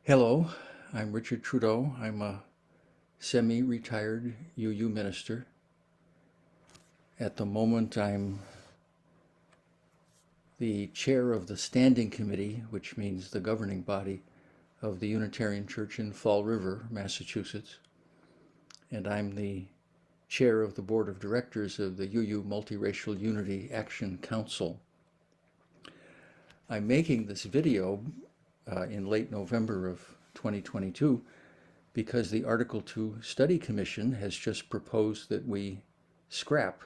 Hello, I'm Richard Trudeau. I'm a semi-retired UU minister. At the moment, I'm the chair of the standing committee, which means the governing body of the Unitarian Church in Fall River, Massachusetts. And I'm the chair of the board of directors of the UU Multiracial Unity Action Council. I'm making this video in late November of 2022 because the Article 2 Study Commission has just proposed that we scrap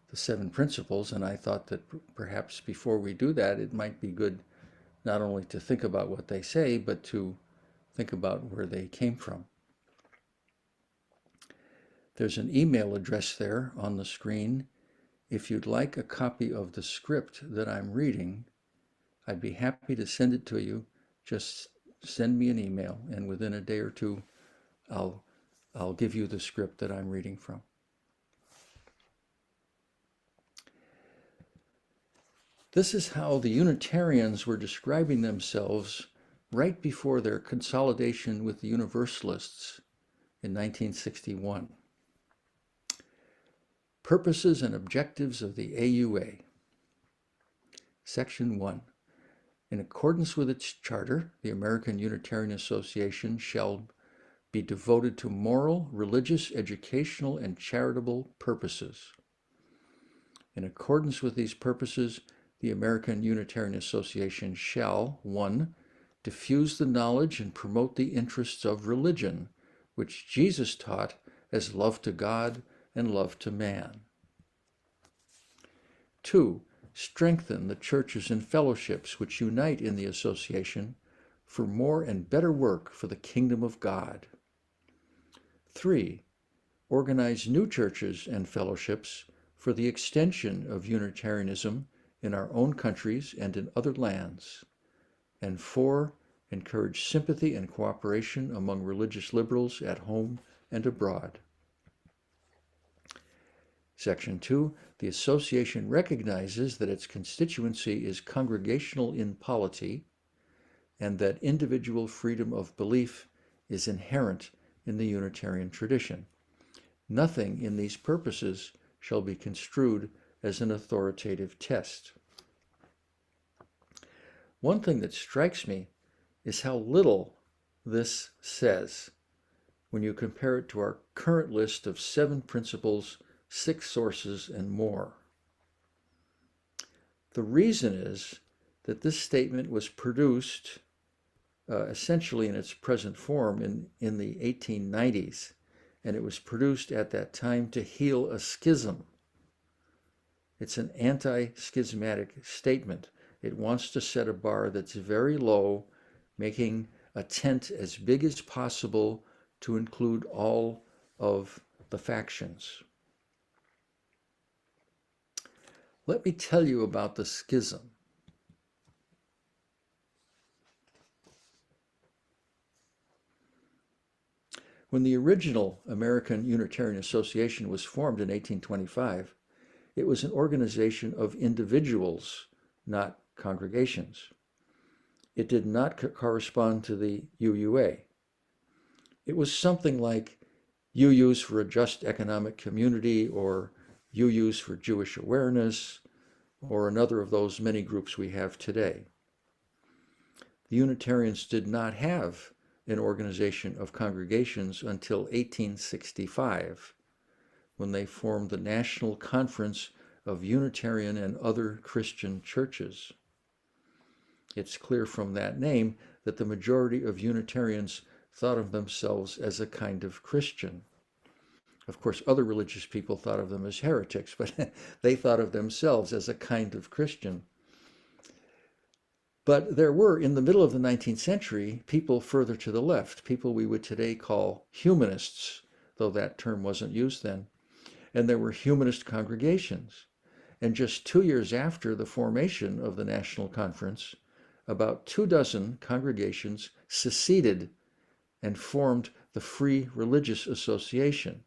the Seven Principles, and I thought that perhaps before we do that, it might be good not only to think about what they say, but to think about where they came from. There's an email address there on the screen. If you'd like a copy of the script that I'm reading, I'd be happy to send it to you. Just send me an email, and within a day or two, I'll give you the script that I'm reading from. This is how the Unitarians were describing themselves right before their consolidation with the Universalists in 1961. Purposes and objectives of the AUA. Section 1. In accordance with its charter, the American Unitarian Association shall be devoted to moral, religious, educational, and charitable purposes. In accordance with these purposes, the American Unitarian Association shall, 1. Diffuse the knowledge and promote the interests of religion, which Jesus taught as love to God and love to man. 2. Strengthen the churches and fellowships which unite in the association for more and better work for the kingdom of God. 3. Organize new churches and fellowships for the extension of Unitarianism in our own countries and in other lands. And 4. Encourage sympathy and cooperation among religious liberals at home and abroad. Section 2. The association recognizes that its constituency is congregational in polity and that individual freedom of belief is inherent in the Unitarian tradition. Nothing in these purposes shall be construed as an authoritative test. One thing that strikes me is how little this says when you compare it to our current list of 7 principles, 6 sources, and more. The reason is that this statement was produced essentially in its present form in the 1890s, and it was produced at that time to heal a schism. It's an anti-schismatic statement. It wants to set a bar that's very low, making a tent as big as possible to include all of the factions. Let me tell you about the schism. When the original American Unitarian Association was formed in 1825, it was an organization of individuals, not congregations. It did not correspond to the UUA. It was something like UUs for a Just Economic Community, or UUs for Jewish Awareness, or another of those many groups we have today. The Unitarians did not have an organization of congregations until 1865, when they formed the National Conference of Unitarian and Other Christian Churches. It's clear from that name that the majority of Unitarians thought of themselves as a kind of Christian. Of course, other religious people thought of them as heretics, but they thought of themselves as a kind of Christian. But there were, in the middle of the 19th century, people further to the left, people we would today call humanists, though that term wasn't used then. And there were humanist congregations. And just 2 years after the formation of the National Conference, about 24 congregations seceded and formed the Free Religious Association.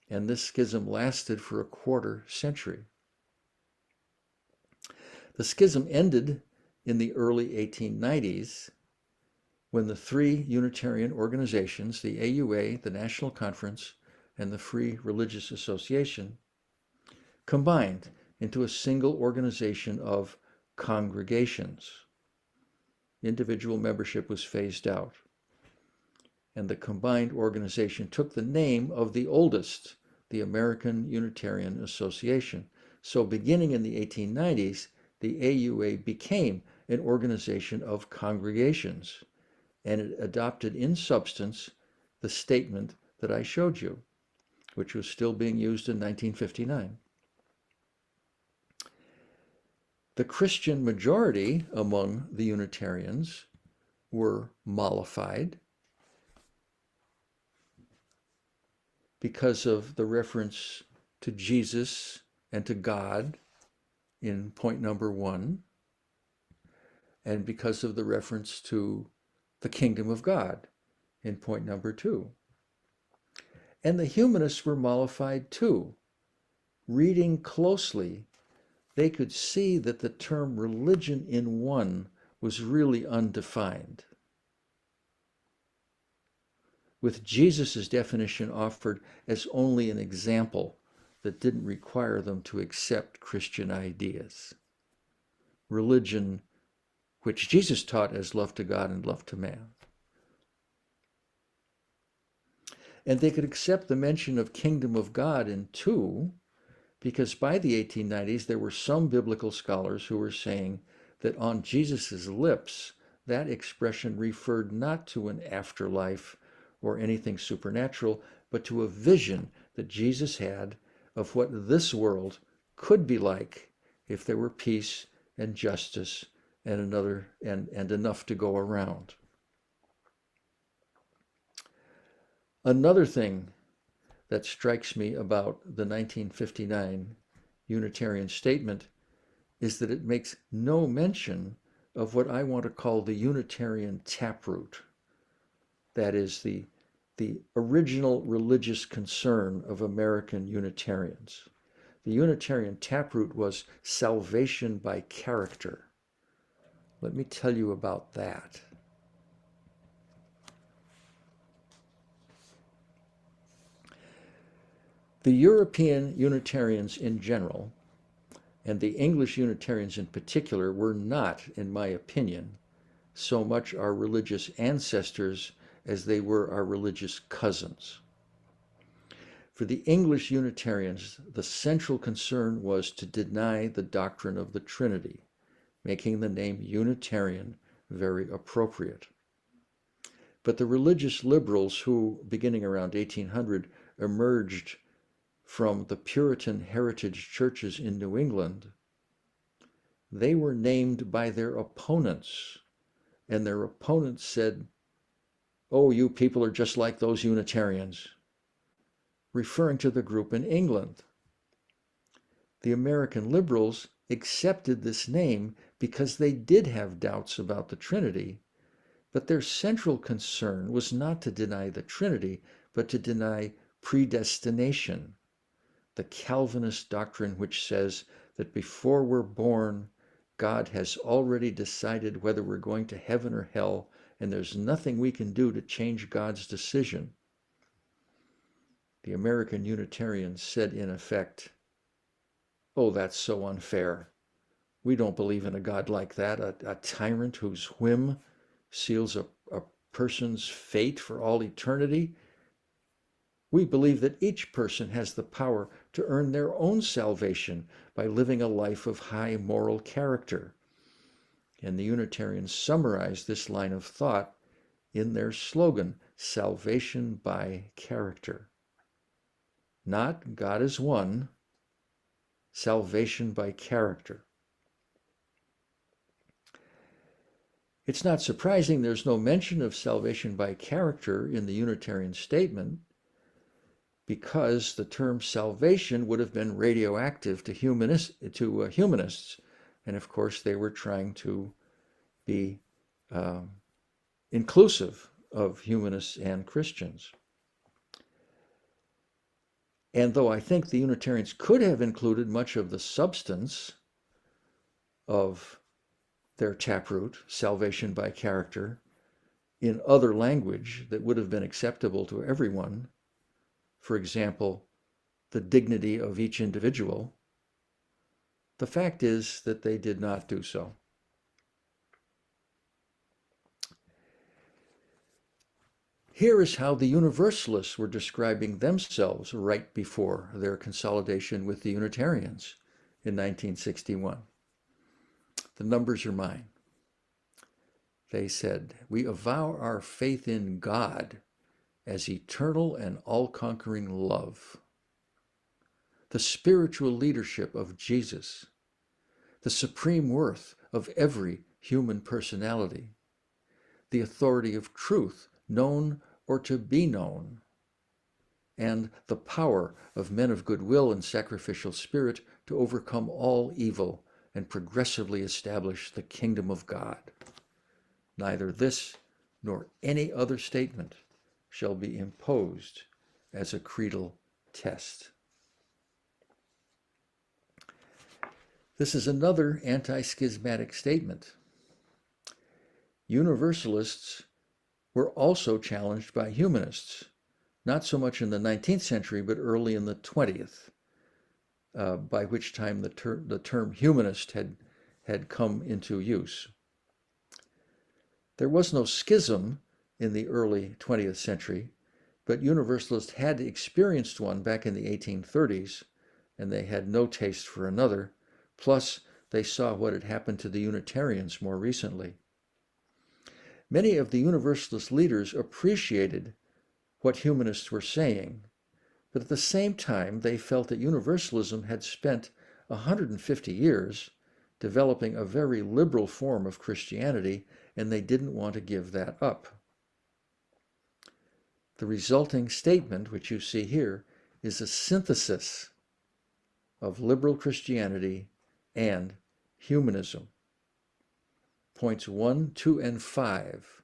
And this schism lasted for a quarter century. The schism ended in the early 1890s when the three Unitarian organizations, the AUA, the National Conference, and the Free Religious Association, combined into a single organization of congregations. Individual membership was phased out, and the combined organization took the name of the oldest, the American Unitarian Association. So beginning in the 1890s, the AUA became an organization of congregations, and it adopted in substance the statement that I showed you, which was still being used in 1959. The Christian majority among the Unitarians were mollified because of the reference to Jesus and to God in point number 1, and because of the reference to the kingdom of God in point number 2. And the humanists were mollified too. Reading closely, they could see that the term religion in one was really undefined, with Jesus' definition offered as only an example that didn't require them to accept Christian ideas. Religion, which Jesus taught as love to God and love to man. And they could accept the mention of kingdom of God in 2, because by the 1890s there were some biblical scholars who were saying that on Jesus' lips that expression referred not to an afterlife or anything supernatural, but to a vision that Jesus had of what this world could be like if there were peace and justice and enough to go around. Another thing that strikes me about the 1959 Unitarian statement is that it makes no mention of what I want to call the Unitarian taproot. That is the original religious concern of American Unitarians. The Unitarian taproot was salvation by character. Let me tell you about that. The European Unitarians in general, and the English Unitarians in particular, were not, in my opinion, so much our religious ancestors as they were our religious cousins. For the English Unitarians, the central concern was to deny the doctrine of the Trinity, making the name Unitarian very appropriate. But the religious liberals who, beginning around 1800, emerged from the Puritan heritage churches in New England, they were named by their opponents, and their opponents said, "Oh, you people are just like those Unitarians," referring to the group in England. The American liberals accepted this name because they did have doubts about the Trinity, but their central concern was not to deny the Trinity, but to deny predestination, the Calvinist doctrine which says that before we're born, God has already decided whether we're going to heaven or hell, and there's nothing we can do to change God's decision. The American Unitarians said in effect, "Oh, that's so unfair. We don't believe in a God like that, a tyrant whose whim seals a person's fate for all eternity. We believe that each person has the power to earn their own salvation by living a life of high moral character." And the Unitarians summarized this line of thought in their slogan, salvation by character. Not God is one, salvation by character. It's not surprising there's no mention of salvation by character in the Unitarian statement, because the term salvation would have been radioactive to humanists. And of course, they were trying to be inclusive of humanists and Christians. And though I think the Unitarians could have included much of the substance of their taproot, salvation by character, in other language that would have been acceptable to everyone, for example, the dignity of each individual, the fact is that they did not do so. Here is how the Universalists were describing themselves right before their consolidation with the Unitarians in 1961. The numbers are mine. They said, "We avow our faith in God as eternal and all-conquering love, the spiritual leadership of Jesus, the supreme worth of every human personality, the authority of truth, known or to be known, and the power of men of goodwill and sacrificial spirit to overcome all evil and progressively establish the kingdom of God. Neither this nor any other statement shall be imposed as a creedal test." This is another anti-schismatic statement. Universalists were also challenged by humanists, not so much in the 19th century, but early in the 20th, by which time the term humanist had come into use. There was no schism in the early 20th century, but Universalists had experienced one back in the 1830s, and they had no taste for another. Plus, they saw what had happened to the Unitarians more recently. Many of the Universalist leaders appreciated what humanists were saying, but at the same time, they felt that Universalism had spent 150 years developing a very liberal form of Christianity, and they didn't want to give that up. The resulting statement, which you see here, is a synthesis of liberal Christianity and humanism. Points 1, 2, and 5,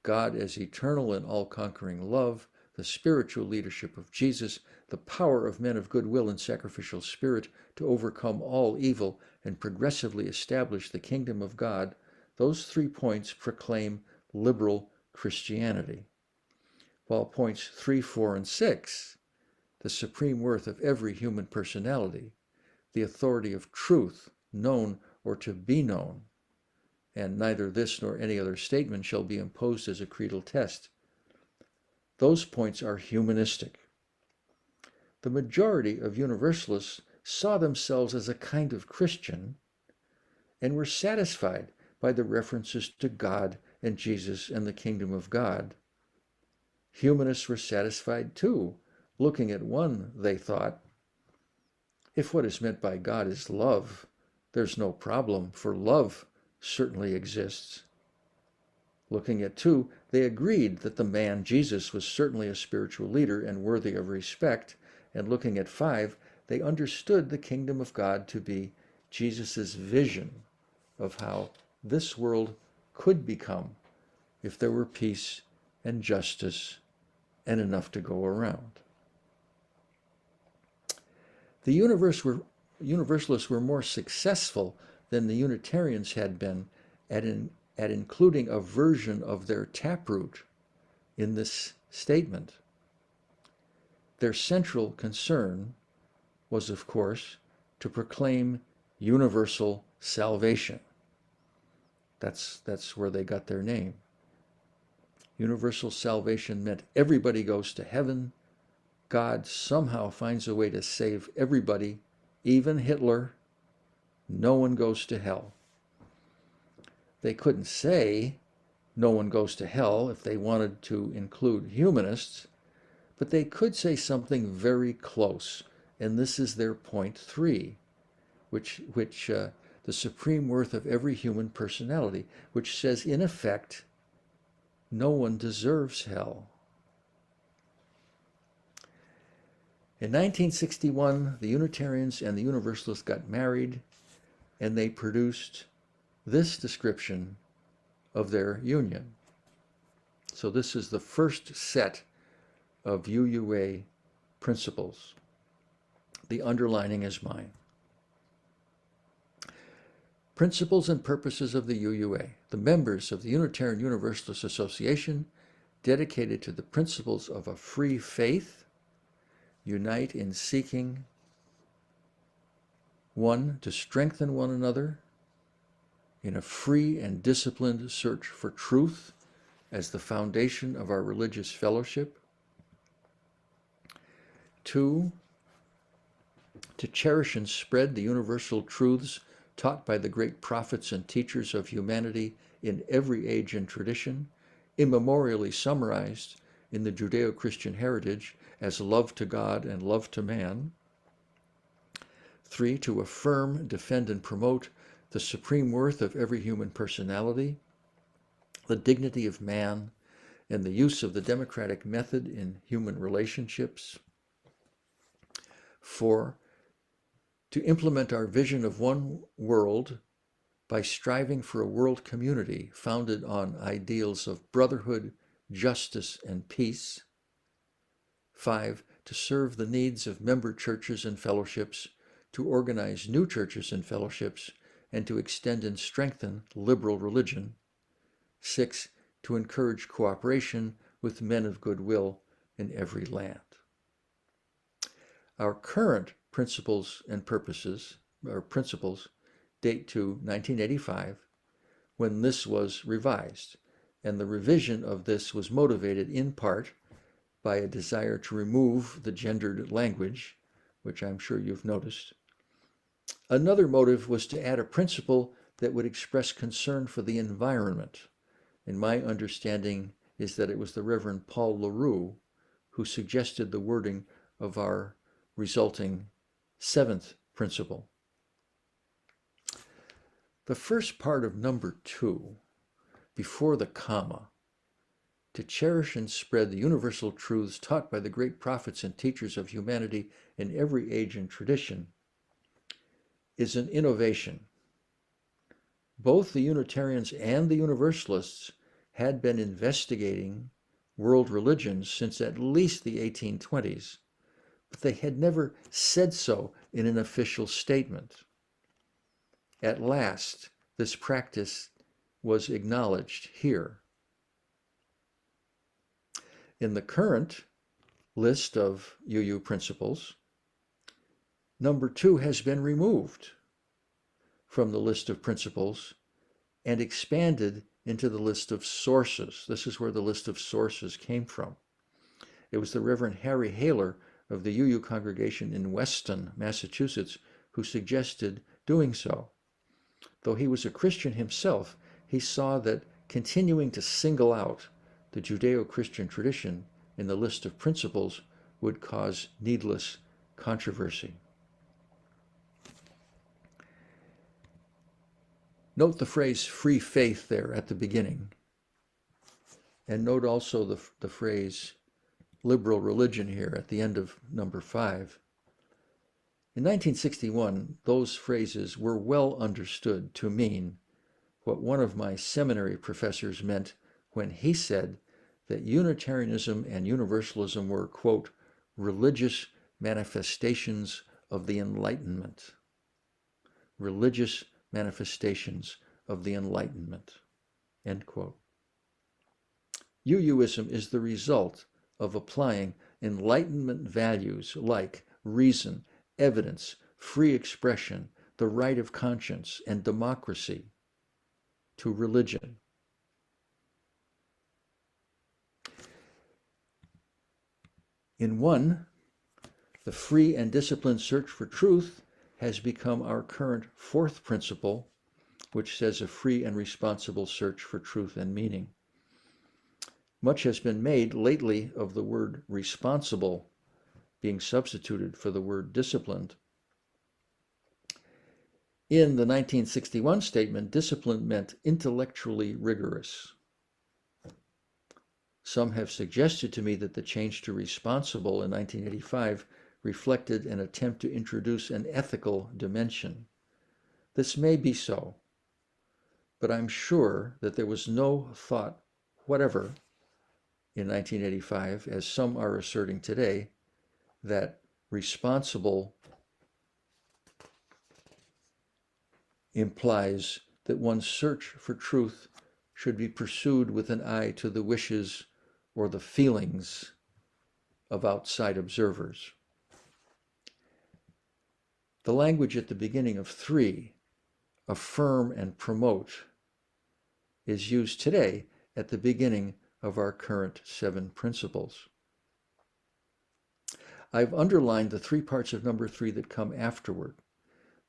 God as eternal and all-conquering love, the spiritual leadership of Jesus, the power of men of goodwill and sacrificial spirit to overcome all evil and progressively establish the kingdom of God, those 3 points proclaim liberal Christianity. While points 3, 4, and 6, the supreme worth of every human personality, the authority of truth, known or to be known, and neither this nor any other statement shall be imposed as a creedal test, those points are humanistic. The majority of Universalists saw themselves as a kind of Christian and were satisfied by the references to God and Jesus and the kingdom of God. Humanists were satisfied too. Looking at one, they thought, if what is meant by God is love, there's no problem, for love certainly exists. Looking at 2, they agreed that the man Jesus was certainly a spiritual leader and worthy of respect, and looking at 5, they understood the kingdom of God to be Jesus' vision of how this world could become if there were peace and justice and enough to go around. The Universalists were more successful than the Unitarians had been at including a version of their taproot in this statement. Their central concern was, of course, to proclaim universal salvation. That's where they got their name. Universal salvation meant everybody goes to heaven. God somehow finds a way to save everybody, even Hitler. No one goes to hell. They couldn't say no one goes to hell if they wanted to include humanists, but they could say something very close, and this is their point 3, which the supreme worth of every human personality, which says, in effect, no one deserves hell. In 1961, the Unitarians and the Universalists got married, and they produced this description of their union. So this is the first set of UUA principles. The underlining is mine. Principles and purposes of the UUA. The members of the Unitarian Universalist Association, dedicated to the principles of a free faith, unite in seeking, 1, to strengthen one another in a free and disciplined search for truth as the foundation of our religious fellowship. 2, to cherish and spread the universal truths taught by the great prophets and teachers of humanity in every age and tradition, immemorially summarized in the Judeo-Christian heritage as love to God and love to man. 3, to affirm, defend, and promote the supreme worth of every human personality, the dignity of man, and the use of the democratic method in human relationships. 4, to implement our vision of one world by striving for a world community founded on ideals of brotherhood, justice, and peace. 5, to serve the needs of member churches and fellowships, to organize new churches and fellowships, and to extend and strengthen liberal religion. 6, to encourage cooperation with men of goodwill in every land. Our current principles and purposes, or principles, date to 1985, when this was revised, and the revision of this was motivated in part by a desire to remove the gendered language, which I'm sure you've noticed. Another motive was to add a principle that would express concern for the environment, and my understanding is that it was the Reverend Paul LaRue who suggested the wording of our resulting 7th principle. The first part of number 2, before the comma, to cherish and spread the universal truths taught by the great prophets and teachers of humanity in every age and tradition, is an innovation. Both the Unitarians and the Universalists had been investigating world religions since at least the 1820s, but they had never said so in an official statement. At last, this practice was acknowledged here. In the current list of UU principles, number 2 has been removed from the list of principles and expanded into the list of sources. This is where the list of sources came from. It was the Reverend Harry Haler of the UU congregation in Weston, Massachusetts, who suggested doing so. Though he was a Christian himself, he saw that continuing to single out the Judeo-Christian tradition in the list of principles would cause needless controversy. Note the phrase free faith there at the beginning, and note also the phrase liberal religion here at the end of number 5. In 1961, those phrases were well understood to mean what one of my seminary professors meant when he said that Unitarianism and Universalism were, quote, religious manifestations of the Enlightenment. Religious manifestations of the Enlightenment, end quote. UUism is the result of applying Enlightenment values like reason, evidence, free expression, the right of conscience, and democracy to religion. In 1, the free and disciplined search for truth has become our current 4th principle, which says a free and responsible search for truth and meaning. Much has been made lately of the word responsible being substituted for the word disciplined. In the 1961 statement, discipline meant intellectually rigorous. Some have suggested to me that the change to responsible in 1985 reflected an attempt to introduce an ethical dimension. This may be so, but I'm sure that there was no thought whatever in 1985, as some are asserting today, that responsible implies that one's search for truth should be pursued with an eye to the wishes or the feelings of outside observers. The language at the beginning of 3, affirm and promote, is used today at the beginning of our current 7 principles. I've underlined the 3 parts of number 3 that come afterward.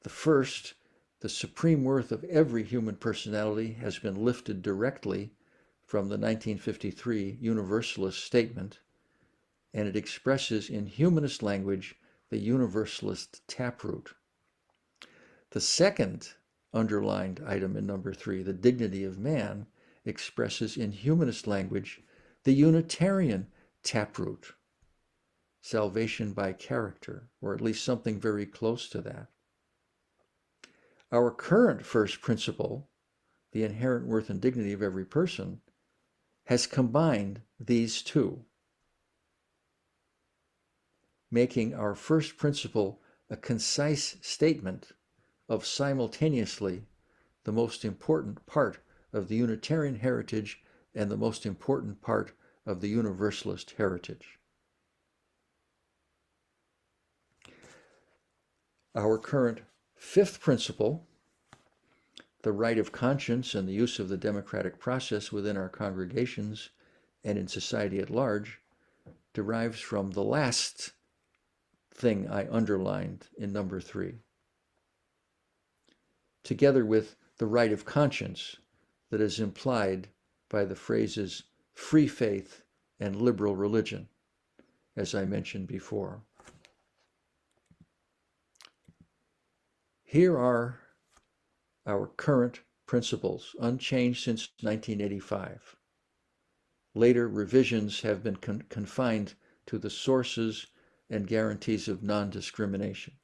The first, the supreme worth of every human personality, has been lifted directly from the 1953 Universalist statement, and it expresses in humanist language the Universalist taproot. The second underlined item in number 3, the dignity of man, expresses in humanist language the Unitarian taproot, salvation by character, or at least something very close to that. Our current first principle, the inherent worth and dignity of every person, has combined these two, making our first principle a concise statement of simultaneously the most important part of the Unitarian heritage and the most important part of the Universalist heritage. Our current fifth principle, the right of conscience and the use of the democratic process within our congregations and in society at large, derives from the last thing I underlined in number 3, together with the right of conscience that is implied by the phrases free faith and liberal religion, as I mentioned before. Here are our current principles, unchanged since 1985. Later revisions have been confined to the sources and guarantees of non-discrimination.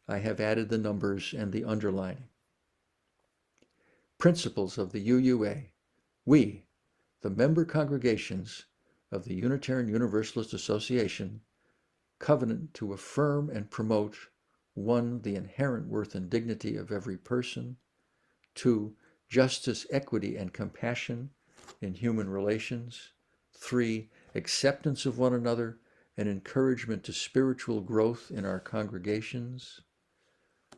I have added the numbers and the underlining. Principles of the UUA. We, the member congregations of the Unitarian Universalist Association, covenant to affirm and promote 1, the inherent worth and dignity of every person, 2, justice, equity, and compassion in human relations, 3, acceptance of one another and encouragement to spiritual growth in our congregations,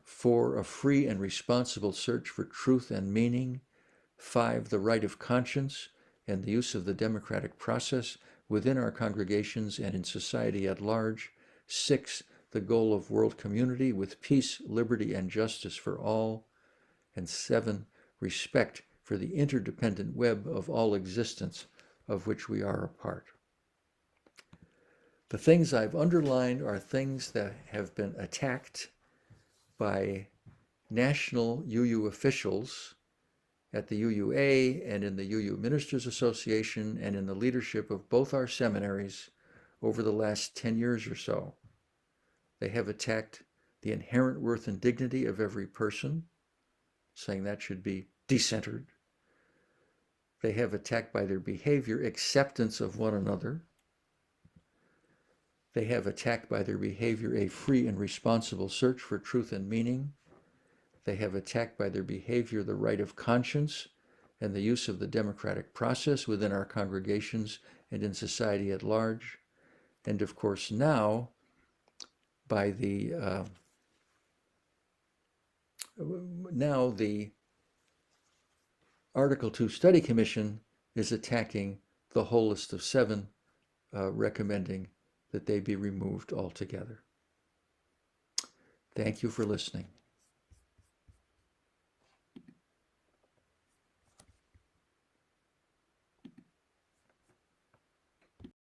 4, a free and responsible search for truth and meaning, 5, the right of conscience and the use of the democratic process within our congregations and in society at large, 6, the goal of world community with peace, liberty, and justice for all, and 7, respect for the interdependent web of all existence of which we are a part. The things I've underlined are things that have been attacked by national UU officials at the UUA and in the UU Ministers Association and in the leadership of both our seminaries over the last 10 years or so. They have attacked the inherent worth and dignity of every person, saying that should be decentered. They have attacked by their behavior acceptance of one another. They have attacked by their behavior a free and responsible search for truth and meaning. They have attacked by their behavior the right of conscience and the use of the democratic process within our congregations and in society at large. And of course now, by the Article 2 Study Commission is attacking the whole list of 7, recommending that they be removed altogether. Thank you for listening.